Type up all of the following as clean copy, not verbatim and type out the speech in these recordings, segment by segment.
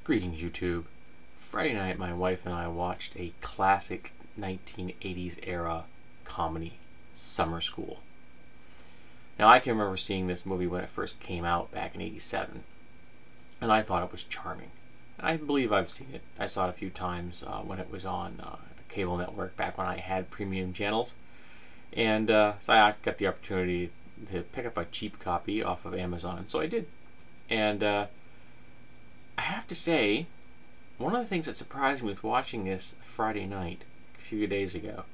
Greetings, YouTube. Friday night, my wife and I watched a classic 1980s era comedy, Summer School. Now, I can remember seeing this movie when it first came out back in '87, and I thought it was charming. And I believe I've seen it. I saw it a few times when it was on a cable network back when I had premium channels. And so I got the opportunity to pick up a cheap copy off of Amazon, so I did. And I have to say, one of the things that surprised me with watching this Friday night a few days ago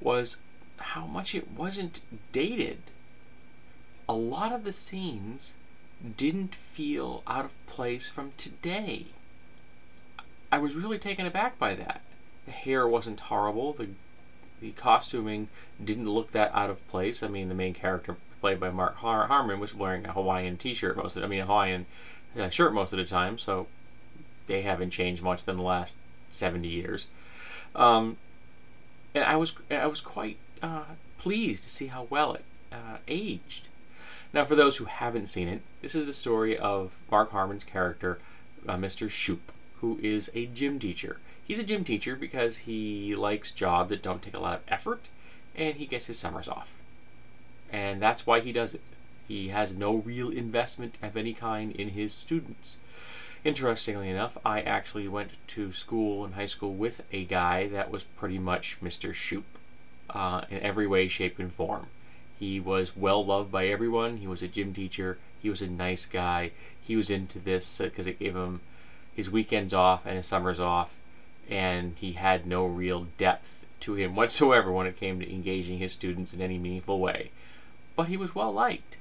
was how much it wasn't dated. A lot of the scenes didn't feel out of place from today. I was really taken aback by that. The hair wasn't horrible. The costuming didn't look that out of place. I mean, the main character, played by Mark Harmon, was wearing a Hawaiian t-shirt most of the, I mean, a Hawaiian shirt most of the time, so they haven't changed much than the last 70 years. And I was quite pleased to see how well it aged. Now, for those who haven't seen it, this is the story of Mark Harmon's character, Mr. Shoop, who is a gym teacher. He's a gym teacher because he likes jobs that don't take a lot of effort, and he gets his summers off. And that's why he does it. He has no real investment of any kind in his students. Interestingly enough, I actually went to school in high school with a guy that was pretty much Mr. Shoop in every way, shape, and form. He was well loved by everyone. He was a gym teacher. He was a nice guy. He was into this because it gave him his weekends off and his summers off, and he had no real depth to him whatsoever when it came to engaging his students in any meaningful way. But he was well liked.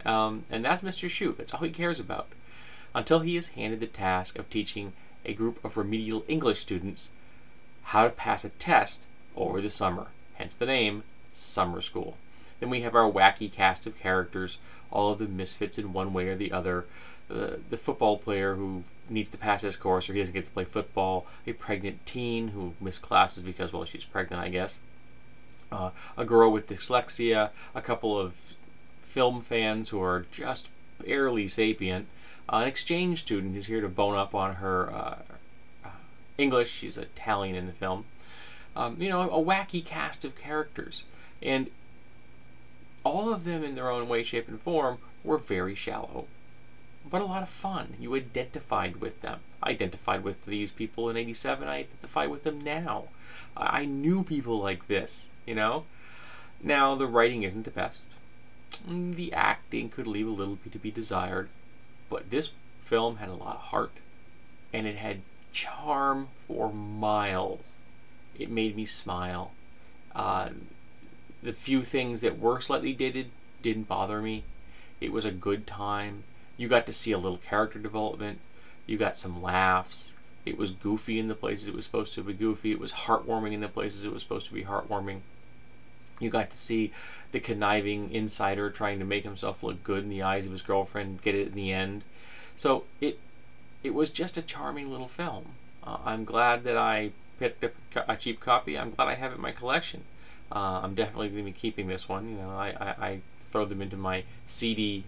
And that's Mr. Shoop. That's all he cares about. Until he is handed the task of teaching a group of remedial English students how to pass a test over the summer. Hence the name, Summer School. Then we have our wacky cast of characters, all of them misfits in one way or the other. The football player who needs to pass his course or he doesn't get to play football. A pregnant teen who missed classes because, well, she's pregnant, I guess. A girl with dyslexia. A couple of film fans who are just barely sapient. An exchange student who's here to bone up on her English. She's Italian in the film. You know, a wacky cast of characters. And all of them in their own way, shape, and form were very shallow, but a lot of fun. You identified with them. I identified with these people in '87. I identify with them now. I knew people like this, you know? Now, the writing isn't the best. The acting could leave a little bit to be desired, but this film had a lot of heart, and it had charm for miles. It made me smile. The few things that were slightly dated didn't bother me. It was a good time. You got to see a little character development. You got some laughs. It was goofy in the places it was supposed to be goofy. It was heartwarming in the places it was supposed to be heartwarming. You got to see the conniving insider trying to make himself look good in the eyes of his girlfriend, get it in the end. So it was just a charming little film. I'm glad that I picked up a cheap copy. I'm glad I have it in my collection. I'm definitely going to be keeping this one. You know, I throw them into my CD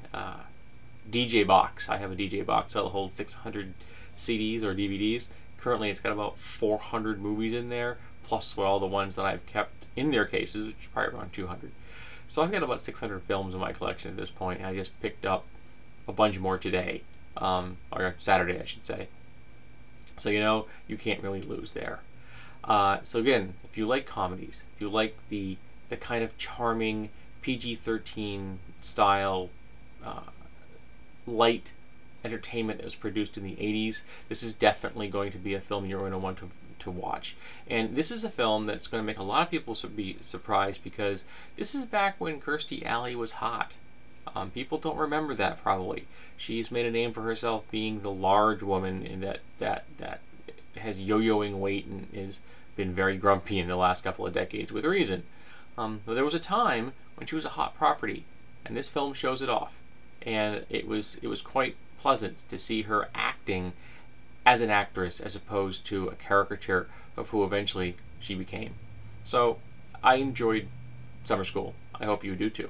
DJ box. I have a DJ box that'll hold 600 CDs or DVDs. Currently, it's got about 400 movies in there, plus all the ones that I've kept in their cases, which is probably around 200. So I've got about 600 films in my collection at this point, and I just picked up a bunch more today, or Saturday, I should say. So, you know, you can't really lose there. So again, if you like comedies, if you like the kind of charming PG-13 style light entertainment that was produced in the 80s, this is definitely going to be a film you're going to want to watch. And this is a film that's going to make a lot of people be surprised because this is back when Kirstie Alley was hot. People don't remember that probably. She's made a name for herself being the large woman in that has yo-yoing weight and has been very grumpy in the last couple of decades with reason. But there was a time when she was a hot property, and this film shows it off. And it was quite pleasant to see her acting as an actress as opposed to a caricature of who eventually she became. So I enjoyed Summer School. I hope you do too.